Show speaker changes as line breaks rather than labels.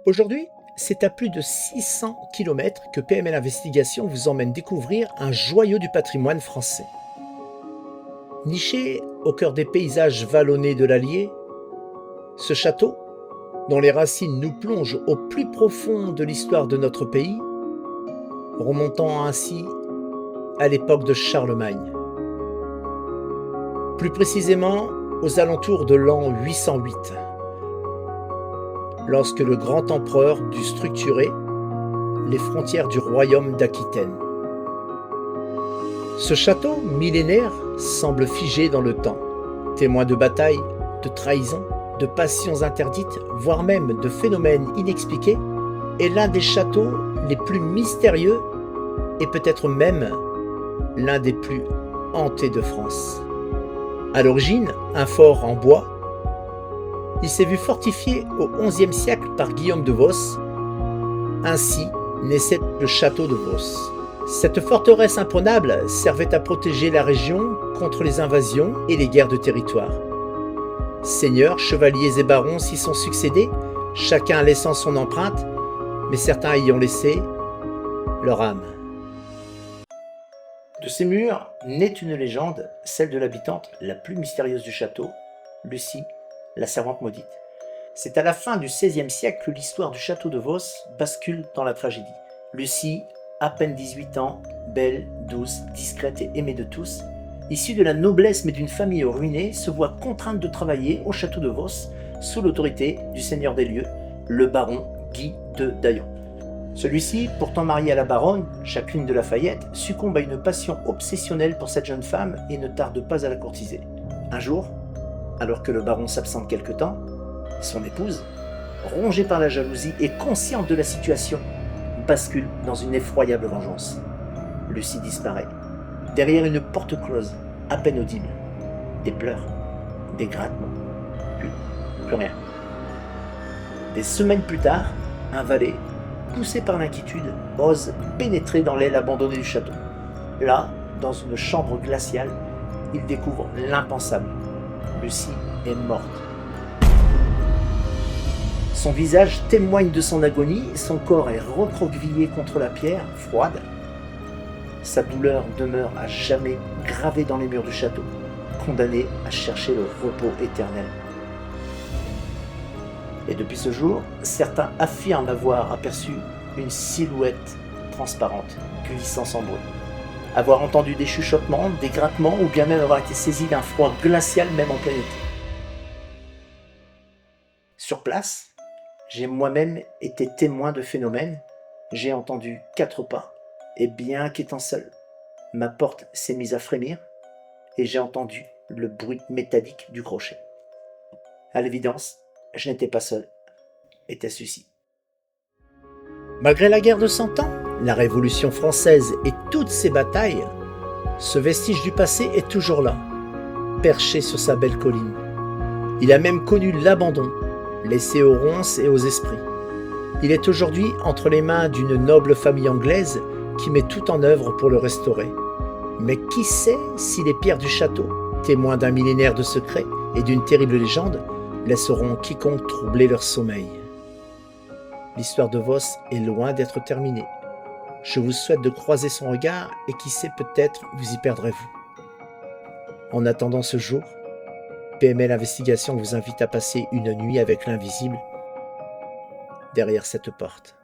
Aujourd'hui, c'est à plus de 600 kilomètres que PML Investigation vous emmène découvrir un joyau du patrimoine français. Niché au cœur des paysages vallonnés de l'Allier, ce château, dont les racines nous plongent au plus profond de l'histoire de notre pays, remontant ainsi à l'époque de Charlemagne. Plus précisément aux alentours de l'an 808, lorsque le grand empereur dut structurer les frontières du royaume d'Aquitaine. Ce château millénaire semble figé dans le temps, témoin de batailles, de trahisons, de passions interdites, voire même de phénomènes inexpliqués, est l'un des châteaux les plus mystérieux et peut-être même l'un des plus hantés de France. À l'origine, un fort en bois, il s'est vu fortifié au XIe siècle par Guillaume de Vos. Ainsi naissait le château de Vos. Cette forteresse imprenable servait à protéger la région contre les invasions et les guerres de territoire. Seigneurs, chevaliers et barons s'y sont succédés, chacun laissant son empreinte, mais certains ayant laissé leur âme. De ces murs naît une légende, celle de l'habitante la plus mystérieuse du château, Lucie, la servante maudite. C'est à la fin du XVIe siècle que l'histoire du château de Vos bascule dans la tragédie. Lucie, à peine 18 ans, belle, douce, discrète et aimée de tous, issue de la noblesse mais d'une famille ruinée, se voit contrainte de travailler au château de Vos sous l'autorité du seigneur des lieux, le baron Guy de Daillon. Celui-ci, pourtant marié à la baronne, Jacqueline de Lafayette, succombe à une passion obsessionnelle pour cette jeune femme et ne tarde pas à la courtiser. Un jour, alors que le baron s'absente quelque temps, son épouse, rongée par la jalousie et consciente de la situation, bascule dans une effroyable vengeance. Lucie disparaît, derrière une porte close, à peine audible. Des pleurs, des grattements, puis plus rien. Des semaines plus tard, un valet, poussé par l'inquiétude, ose pénétrer dans l'aile abandonnée du château. Là, dans une chambre glaciale, il découvre l'impensable. Lucie est morte. Son visage témoigne de son agonie, son corps est recroquevillé contre la pierre, froide. Sa douleur demeure à jamais gravée dans les murs du château, condamnée à chercher le repos éternel. Et depuis ce jour, certains affirment avoir aperçu une silhouette transparente, glissant sans bruit. Avoir entendu des chuchotements, des grattements, ou bien même avoir été saisi d'un froid glacial même en plein été. Sur place, j'ai moi-même été témoin de phénomènes. J'ai entendu 4 pas, et bien qu'étant seul, ma porte s'est mise à frémir, et j'ai entendu le bruit métallique du crochet. À l'évidence, je n'étais pas seul. Était-ce ici? Malgré la guerre de 100 ans, la Révolution française et toutes ses batailles, ce vestige du passé est toujours là, perché sur sa belle colline. Il a même connu l'abandon, laissé aux ronces et aux esprits. Il est aujourd'hui entre les mains d'une noble famille anglaise qui met tout en œuvre pour le restaurer. Mais qui sait si les pierres du château, témoins d'un millénaire de secrets et d'une terrible légende, laisseront quiconque troubler leur sommeil. L'histoire de Vos est loin d'être terminée. Je vous souhaite de croiser son regard et qui sait, peut-être vous y perdrez-vous. En attendant ce jour, PML Investigation vous invite à passer une nuit avec l'invisible derrière cette porte.